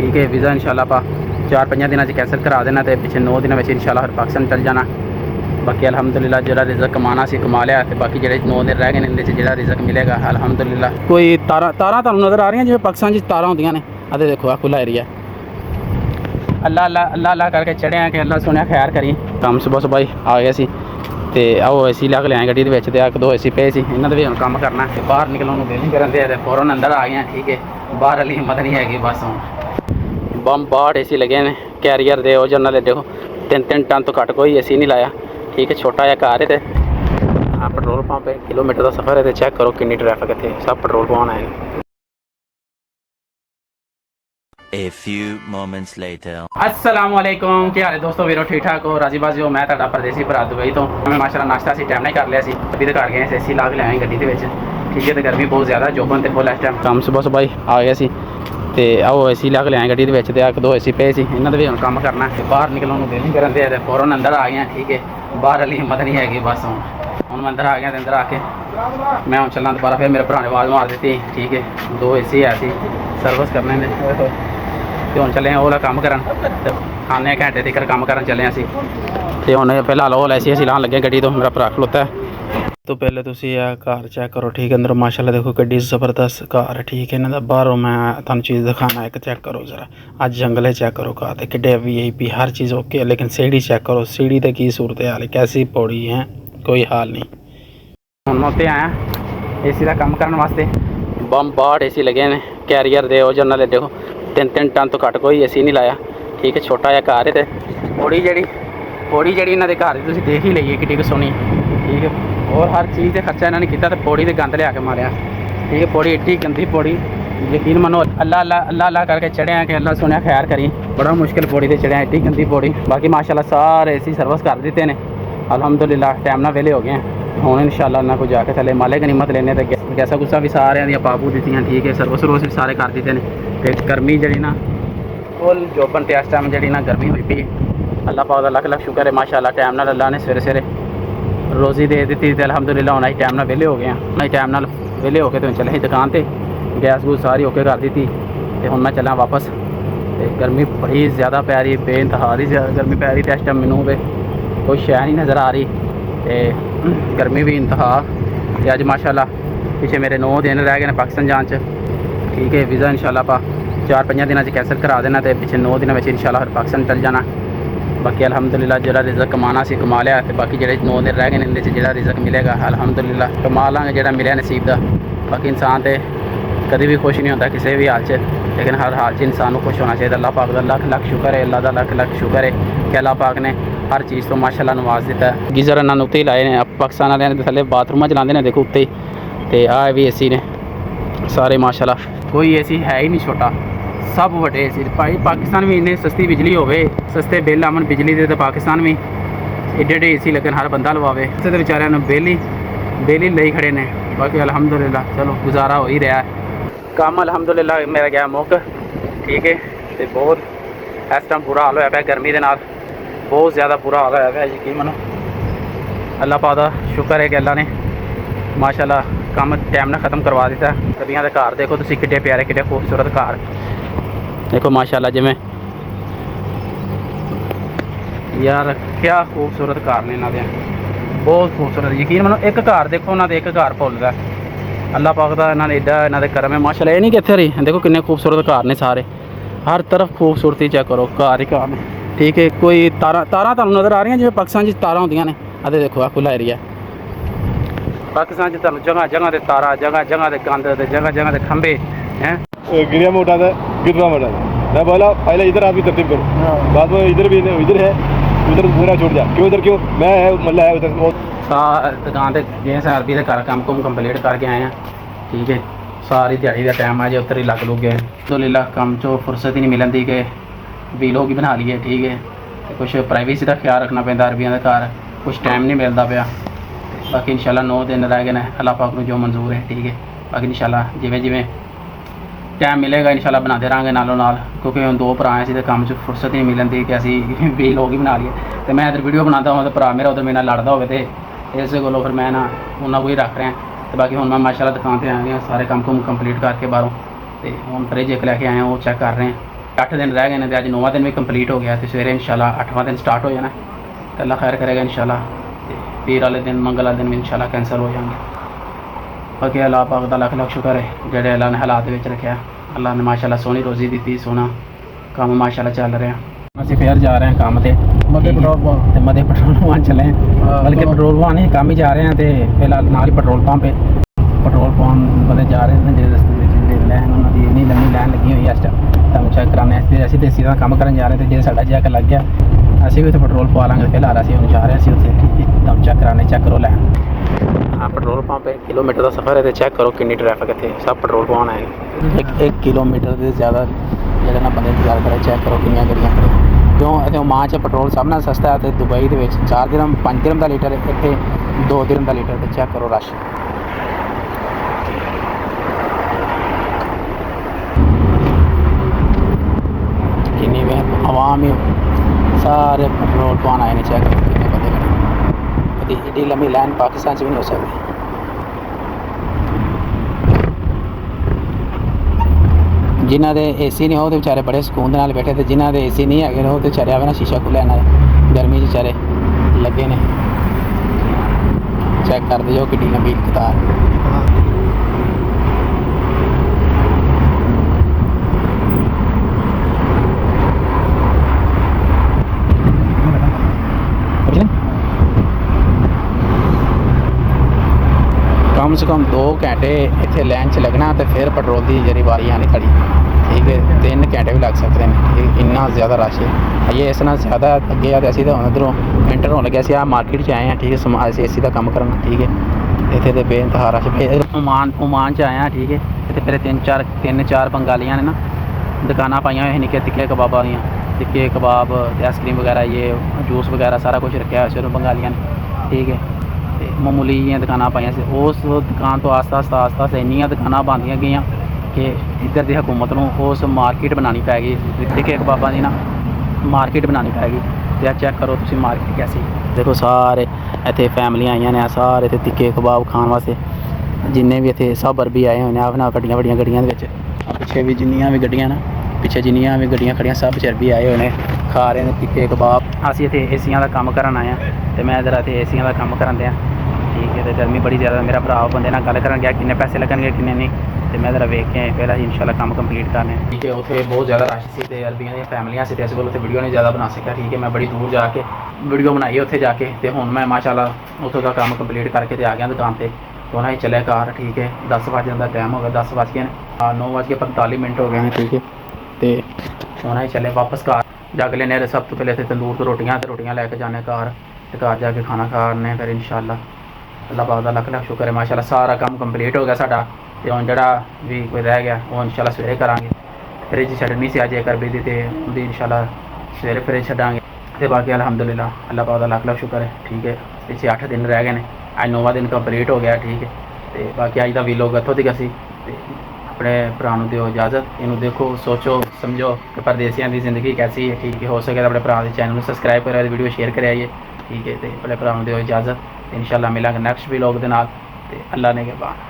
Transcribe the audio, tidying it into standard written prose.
ठीक है। वीज़ा इंशाल्लाह ਆਪਾਂ 4-5 ਦਿਨਾਂ 'ਚ ਕੈਂਸਲ ਕਰਾ ਦੇਣਾ ਤੇ ਪਿੱਛੇ 9 ਦਿਨਾਂ ਵਿੱਚ इंशाल्लाह ਫਿਰ ਪਾਕਿस्तान चल जाना। बाकी अलहमदुलिल्लाह ਜਿਹੜਾ ਰਿਜ਼ਕ ਕਮਾਣਾ ਸੀ ਕਮਾ ਲਿਆ ਤੇ ਬਾਕੀ ਜਿਹੜੇ 9 ਦਿਨ ਰਹਿ ਗਏ ਨੇ ਇਹਦੇ 'ਚ ਜਿਹੜਾ ਰਿਜ਼ਕ ਮਿਲੇਗਾ अलहमदुलिल्लाह। ਕੋਈ ਤਾਰਾਂ ਤੁਹਾਨੂੰ ਨਜ਼ਰ ਆ ਰਹੀਆਂ ਜਿਵੇਂ ਪਾਕਿस्तान 'ਚ ਤਾਰਾਂ ਹੁੰਦੀਆਂ ਨੇ। ਆ ਦੇਖੋ ਆ ਖੁੱਲਾ ਏਰੀਆ। ਅੱਲਾ ਅੱਲਾ ਅੱਲਾ ਅੱਲਾ ਕਰਕੇ ਚੜਿਆ ਕਿ ਅੱਲਾ ਸੁਣਿਆ ਖੈਰ ਕਰੀ। ਕੰਮ ਸੁਬਹ ਹੀ ਆ ਗਿਆ ਸੀ ਤੇ ਆਓ ਏਸੀ ਲਾ ਕੇ ਲਿਆਏ ਗੱਡੀ ਦੇ ਵਿੱਚ ਤੇ 1-2 ਏਸੀ ਪਏ ਸੀ ਇਹਨਾਂ ਦੇ ਵੀ ਹੁਣ ਕੰਮ ਕਰਨਾ ਤੇ ਬਾਹਰ ਨਿਕਲਣ ਨੂੰ ਦਿਲ ਨਹੀਂ ਕਰਨ ਦੇ ਤੇ ਫੌਰਨ ਅੰਦਰ ਆ ਗਏ। ਠੀਕ ਹੈ ਬਾਹਰ ਵਾਲੀ ਹਿੰਮਤ ਨਹੀਂ ਹੈਗੀ बस ਹੁਣ बम 62 ਏਸੀ लगे ने कैरियर दे जनरल देखो 3-3 टन तो घट कोई ਏਸੀ नहीं लाया। ठीक है छोटा जिहा घर है तो पेट्रोल पंप है किलोमीटर का सफ़र है तो चेक करो कितनी ट्रैफिक इतने सब पेट्रोल पवाना है। A few moments later. अस्सलाम वालेकुम क्या हाल है दोस्तों वीरो ठीक ठाक हो राजी बाजी हो। मैं तुहाडा परदेसी भरा दुबई तो मैं माशाल्लाह नाश्ता असीं टाइम नहीं कर लिया सी अभी तो घर गए ਏਸੀ ला के लिआए गड्डी दे विच। ठीक है तो गर्मी बहुत ज़्यादा जोबन ते फुल इस टाइम काम सुबह ही आ गया सी ਤੇ ਆਓ ਏਸੀ ਲਾ ਕੇ ਲਿਆਏ ਗੱਡੀ ਦੇ ਵਿੱਚ ਤੇ 1-2 ਏਸੀ ਪਏ ਸੀ ਇਹਨਾਂ ਦੇ ਵੀ ਹੁਣ ਕੰਮ ਕਰਨਾ ਤੇ ਬਾਹਰ ਨਿਕਲਣ ਨੂੰ ਦਿਲ ਨਹੀਂ ਕਰਨ ਦੇ ਤੇ ਫੌਰਨ ਅੰਦਰ ਆ ਗਏ। ਠੀਕ ਹੈ ਬਾਹਰ ਵਾਲੀ ਹਿੰਮਤ ਨਹੀਂ ਹੈਗੀ बस ਹੁਣ ਮੈਂ ਅੰਦਰ ਆ ਗਿਆ ਤੇ ਅੰਦਰ ਆ ਕੇ ਮੈਂ ਹੁਣ ਚੱਲਾਂ ਦੁਬਾਰਾ ਫਿਰ ਮੇਰੇ ਭਰਾ ਨੇ ਆਵਾਜ਼ ਮਾਰ ਦਿੱਤੀ। ਠੀਕ ਹੈ 2 ਏਸੀ ਆ ਸੀ ਸਰਵਿਸ ਕਰਨੇ ਨੇ ਤੇ ਹੁਣ ਚੱਲੇ ਉਹ ਵਾਲਾ ਕੰਮ ਕਰਨ ਤੇ ਆਨੇ ਘੰਟੇ ਤੱਕ ਕੰਮ ਕਰਨ ਚੱਲੇ ਅਸੀਂ ਤੇ ਹੁਣ ਫਿਲਹਾਲ ਉਹ ਏਸੀ ਲਾਉਣ ਲੱਗੇ ਗੱਡੀ ਤੋਂ ਮੇਰਾ ਭਰਾ ਖਲੋਤਾ तो पहले तुसी घर चेक करो। ठीक है अंदर माशाल्लाह देखो गड्डी ज़बरदस्त घर है। ठीक है इन्हों का बाहरों मैं तुहानू चीज़ दिखाना एक चेक करो जरा अज जंगल चेक करो घर तो कि VIP हर चीज़ ओके है लेकिन सीढ़ी चेक करो सीढ़ी तो की सूरत हाल है कैसी पौड़ी है कोई हाल नहीं। हुण मैं उत्ते आया ਏਸੀ का काम करने वास्ते बम 62 ਏਸੀ लगे ने कैरियर दे जनरल देखो 3-3 टन तो घट कोई ਏਸੀ नहीं लाया। ठीक है छोटा जिहा घर है तो पौड़ी जी इन्हों के घर तुसीं देख ही लईए किड्डी सोहनी। ठीक है और हर चीज़ का खर्चा इन्होंने किया तो पौड़ी से गंद लिया के मारिया। ठीक है पौड़ी एड्डी गंदी पौड़ी यकीन मनो अल्लाह अल्लाह अल्लाह करके चढ़िया कि अल्लाह सुनिया खैर करी बड़ा मुश्किल पौड़ी से चढ़िया एड्डी गंदी पौड़ी। बाकी माशाल्लाह सारे ਏਸੀ सर्विस कर दिते ने अलहमदुलिल्लाह टाइम नाल वेले हो गए हैं। हुण इंशाल्लाह इन्हां को जाके थले माले गनीमत लेने ते गैसा गुस्सा भी सारे दी पापू दित्तियां। ठीक है सर्विस रोज भी सारे कर दिते ने ते गर्मी जड़ी ना फुल जोबन ते इस टाइम जड़ी ना गर्मी हुई पई अल्लाह पाक दा लख लख शुक्र है माशाल्लाह टाइम नाल अल्लाह ने सवेरे सवेरे रोज़ी दे दी थी अलहमदुलिल्लाह हुण असीं टाइम नाल वेले हो गए हैं। असीं टाइम नाल वेले होके तो चले ही दुकान ते गैस गूस सारी ओके कर दी थी तो हुण मैं चला वापस ते गर्मी बड़ी ज़्यादा पै रही बेइंतहा दी गर्मी पै रही इस टाइम मैनूं कोई शै नहीं नज़र आ रही ते गर्मी भी इंतहा ते अज माशाल्लाह पिछे मेरे 9 दिन रह गए पाकिस्तान जान च। ठीक है वीज़ा इंशाल्लाह आप 4-5 दिनों कैंसल करा देना तो पिछे 9 दिनों में इंशाल्लाह फिर पाकिस्तान चल जाना। बाकी अलहमदुलिल्लाह ਜਿਹੜਾ ਰਿਜ਼ਕ ਕਮਾਣਾ ਸੀ ਕਮਾ ਲਿਆ ਤੇ ਬਾਕੀ ਜਿਹੜੇ 9 ਦਿਨ ਰਹਿ ਗਏ ਨੇ ਇਹਦੇ 'ਚ ਜਿਹੜਾ ਰਿਜ਼ਕ ਮਿਲੇਗਾ अलहमदुलिल्लाह ਕਮਾ ਲਾਂਗੇ ਜਿਹੜਾ ਮਿਲਿਆ ਨਸੀਬ ਦਾ। ਬਾਕੀ ਇਨਸਾਨ ਤੇ ਕਦੇ ਵੀ ਖੁਸ਼ ਨਹੀਂ ਹੁੰਦਾ ਕਿਸੇ ਵੀ ਹਾਲ 'ਚ लेकिन हर हाल 'ਚ ਇਨਸਾਨ ਨੂੰ ਖੁਸ਼ ਹੋਣਾ ਚਾਹੀਦਾ। अल्लाह पाक ਦਾ ਲੱਖ ਲੱਖ ਸ਼ੁਕਰ ਹੈ अल्लाह ਦਾ ਲੱਖ ਲੱਖ ਸ਼ੁਕਰ ਹੈ ਕਿ अल्लाह पाक ਨੇ हर चीज़ तो माशाल्लाह नवाज दिता है। गीज़र ਇਹਨਾਂ ਨੂੰ ਉੱਤੇ ਹੀ ਲਾਏ ਨੇ ਪਾਕਿस्तान वाले ने थले बाथरूम चलाते हैं देखो उत्ते तो आ भी ਏਸੀ ने सारे माशाल्लाह कोई ਏਸੀ है ही नहीं छोटा सब वड्डे ਏਸੀ भाई। पाकिस्तान भी इन्ने सस्ती बिजली होवे सस्ते बिल आवन बिजली दे तो पाकिस्तान भी एडे एडे ਏਸੀ लगन हर बंदा लवावे तो बेचारियां बिल ही ले खड़े ने। बाकी अलहमदुलिल्लाह चलो गुजारा हो ही रहा है काम अलहमदुलिल्लाह मेरा गया मुक। ठीक है तो बहुत इस टाइम बुरा हाल होया गर्मी के नाल बहुत ज़्यादा बुरा हाल होया यकीन मनो अल्लाह पाक दा शुक्र है कि अल्लाह ने माशाल्लाह काम टाइम नाल ख़त्म करवा दिता। कदियां दे घर देखो तुसीं किड्डे प्यारे किड्डे खूबसूरत घर देखो माशाल्लाह जिवें यार क्या खूबसूरत घर ने इन्हां दे बहुत खूबसूरत यकीन मनो एक घर देखो उन्हां दे एक घर भुलदा अल्लाह पाक दा इन्हां ने एडा इन्हां दे करम है माशाल्लाह। ये नहीं कि इत्थे रही देखो किन्ने खूबसूरत घर ने सारे हर तरफ खूबसूरती चेक करो घर ही घर ने। ठीक है कोई तारा तुहानू नज़र आ रही जिवें पाकिस्तान च तारा होंदियां ने आ देखो आ खुला एरिया पाकिस्तान च तुहानू जगह जगह ते तारा जगह जगह ते गंद ते जगह जगह ते खंबे हैं गिरिया में उठा था गिरवा में उठा था। मैं बोला पहले इधर आदमी तरतीब करो बाद में इधर भी इधर है उधर पूरा छोड़ जा क्यों इधर क्यों मैं है मल्ला है उधर दुकान से गए सर अरबी घर काम कुम कंप्लीट करके आए हैं। ठीक है सारी दिहाड़ी का टाइम है जो उत्तर ही लग लुग गए अलहमदुलिल्लाह काम चो फुर्सत ही नहीं मिलन दी कि वीलॉग ही बना लिए। ठीक है तो कुछ प्राइवेसी का ख्याल रखना पैंदा अरबियां के घर कुछ टाइम नहीं मिलता पाया। बाकी इंशाल्लाह 9 दिन रह गए अल्लाह पाक को जो मंजूर है। ठीक है बाकी इंशाल्लाह जिवें जिवें टाइम मिलेगा इंशाल्लाह बनाते रहेंगे नालों नाल क्योंकि हम 2 भरा से काम च फुर्सत ही नहीं मिलन दी कि असी वीलॉग ही बना लिए तो मैं इधर वीडियो बनाता हूँ तो भरा मेरा उधर मेरे नाल लड़दा होवे तो इस कोलों फिर मैं ना उन्होंने को ही रख रहा तो बाकी हुण मैं माशाल्लाह दुकान पर आए हैं सारे काम कुम कंप्लीट करके बाहरों तो हम फ्रिज एक लैके आए हैं वो चेक कर रहे हैं 8 दिन रह गए ने, अज 9वां दिन भी कंप्लीट हो गया, तो सवेरे इंशाल्लाह 8वां दिन स्टार्ट हो जाना। तो अल्लाह खैर करेगा इंशाल्लाह। पीर वाले दिन मंगल वाले दिन भी इंशाल्लाह कैंसल हो जाएंगे। बाकी अल्लाह पाक दा लख लख शुक्र है जेह्ड़े अल्लाह ने हालात विच रखा। अल्लाह ने माशाल्लाह सोहनी रोज़ी दी, सोहना काम माशाल्लाह चल रहा। ਅਸੀਂ ਫੇਰ ਜਾ ਰਹੇ ਹਾਂ ਕੰਮ ਤੇ ਮਦੇ ਪੈਟਰੋਲ ਪੰਪ ਚਲੇ ਹਾਂ, ਬਲਕਿ ਪੈਟਰੋਲ ਪੰਪ ਨਹੀਂ ਕੰਮ ਹੀ ਜਾ ਰਹੇ ਹਾਂ, ਤੇ ਫਿਲਹਾਲ ਨਾਲ ਹੀ ਪੈਟਰੋਲ ਪੰਪ ਹੈ। ਪੈਟਰੋਲ ਪੰਪ ਬਦੇ ਜਾ ਰਹੇ ਨੇ ਜਿਹੜੇ ਰਸਤੇ ਵਿੱਚ ਜਿਹੜੇ ਲਾਈਨ ਉਹਨਾਂ ਦੀ ਇੰਨੀ ਲੰਮੀ ਲਾਈਨ ਲੱਗੀ ਹੋਈ ਹੈ। ਇਸ ਟਾਈਮ ਤੁਹਾਨੂੰ ਚੈੱਕ ਕਰਾਉਣੇ ਵਾਸਤੇ ਅਸੀਂ ਦੇਸੀ ਦਾ ਕੰਮ ਕਰਨ ਜਾ ਰਹੇ, ਤੇ ਜੇ ਸਾਡਾ ਜੈਕ ਲੱਗ ਗਿਆ ਅਸੀਂ ਵੀ ਉੱਥੇ ਪੈਟਰੋਲ ਪਵਾ ਲਾਂਗੇ। ਫਿਲਹਾਲ ਅਸੀਂ ਹੁਣ ਜਾ ਰਹੇ ਸੀ ਉੱਥੇ, ਠੀਕ ਹੈ। ਤੁਹਾਨੂੰ ਚੈੱਕ ਕਰਾਉਣੇ, ਚੈੱਕ ਕਰੋ ਲਾਈਨ। हाँ पेट्रोल पंप है, किलोमीटर का सफ़र है, तो चेक करो कितनी ट्रैफिक इतने सब पेट्रोल पवाना है। एक किलोमीटर से ज़्यादा जगह ना बंदे इंतजार करें, चेक करो कितनी गड्डियां क्यों इतने ओमान च पेट्रोल सब ना सस्ता है, तो दुबई के 4 दिरहम 5 दिरहम का लीटर, इतने 2 दिरहम का लीटर। तो चेक करो रश किन्नी वे आवाम ही सारे पेट्रोल पवान आए ने। चेक करो कितने बंदे खड़े, एडी लंबी लाइन पाकिस्तान से भी नहीं हो सकती। जिन्हों के AC नहीं हो तो बेचारे बड़े सुकून नाल बैठे, तो जिन्हों के AC नहीं है वो तो बेचारे आवे ना शीशा खुले ना गर्मी बेचारे लगे ने। चेक कर दो कि लंबी कतार। कम से कम 2 घंटे इतने लाइन च लगना, तो फिर पेट्रोल की जरी बारी आनी खड़ी, ठीक है। 3 घंटे भी लग सकते हैं, इन्ना ज़्यादा रश है। ये इस ना ज़्यादा अगे आ, असी तो उधरों एंटर होने लगे, आ मार्केट च आए हैं, ठीक है। अस AC का काम करना, ठीक है। इतने तो बेइंतहा रश। ओमान च आए हैं, ठीक है। तो फिर 3-4 बंगालियां ने ना दुकाना पाई हुई निक्के तिक्के कबाबा दियाँ, तिक्के कबाब, आइसक्रीम वगैरह, ये जूस वगैरह सारा कुछ रखा है बंगालियां ने, ठीक है। मामूली जी दुकाना पाई से, उस दुकान तो आस्ता आस्ता इन्नियां दुकाना बनदियां गईयां कि इधर की हुकूमत नूं उस मार्केट बनानी पैगी, तिक्के कबाबां दी ना मार्केट बनानी पैगी। तो चेक करो तुसीं मार्केट कैसी, देखो सारे इत्थे फैमिलियां आईयां ने, सारे इत्थे तिक्के कबाब खाण वास्ते, जिन्ने भी इत्थे सब अरबी आए हुए हैं अपना वड्डियां वड्डियां गड्डियां दे विच। पिछे भी जिन्नियां भी गड्डियां ना, पिछे जिन्नियां भी गड्डियां खड़ियां सब अरबी आए हुए हैं, खा रहे हैं तिक्के कबाब। असीं इत्थे एसियां दा काम करन आए हैं, तो मैं इधर इत्थे एसियां दा काम करन दियां, ठीक है। तो गर्मी बड़ी ज़्यादा, मेरा भरा बंदे नाल गल करन गया किन्ने पैसे लगणगे किन्ने नहीं, तो मैं जरा वेख के फिर असीं इंशाल्लाह काम कंप्लीट करने, ठीक है। उत्थे बहुत ज़्यादा रश सी, ते अरबियां दी फैमिलियां सी, ते इस कोल उत्थे वीडियो नहीं ज़्यादा बना सकिया, ठीक है। मैं बड़ी दूर जाके वीडियो बनाई उत्थे जाके, तो हुण मैं माशाल्लाह उत्थों का काम कंप्लीट करके ते आ गया दुकान पर। तो ना ही चले घर, ठीक है। 10 बजे का टाइम हो गया, 10 बज गए 9:45 हो गए हैं, ठीक है। तो हुण ही चले वापस घर जाके लेने। सब तो पहले तंदूर तो रोटियां लैके जाने घर, तो घर जाके खाना खाने फिर इंशाल्लाह। अल्लाह पाक दा लख लख शुक्र है, माशाल्लाह सारा काम कंप्लीट हो गया साडा। तो हुण जिहड़ा भी कोई रह गया वो इंशाल्लाह सवेरे करांगे। फ्रिज छड्डनी सी अज कर भी दी, ते उहदी इंशाल्लाह सवेरे फ्रिज छड्डांगे। ते बाकी अलहमदुलिल्लाह अल्लाह पाक दा लख लख शुक्र है, ठीक है। पिछे 8 दिन रह गए ने, अज 9वां दिन कंप्लीट हो गया, ठीक है। तो बाकी अज दा वीलॉग इत्थों तक सी। अपने भरा नूं दिओ इजाज़त, इनू देखो सोचो समझो कि परदेसियां दी जिंदगी कैसी है, ठीक है। हो सके तो अपने भरा के चैनल में सबसक्राइब करो, वीडियो शेयर करे आइए, ठीक है। तो अपने भरा नूं दिओ इजाज़त, इंशाल्लाह मिलांगे नैक्सट वीलॉग दे नाल। ते अल्लाह ने के बाद।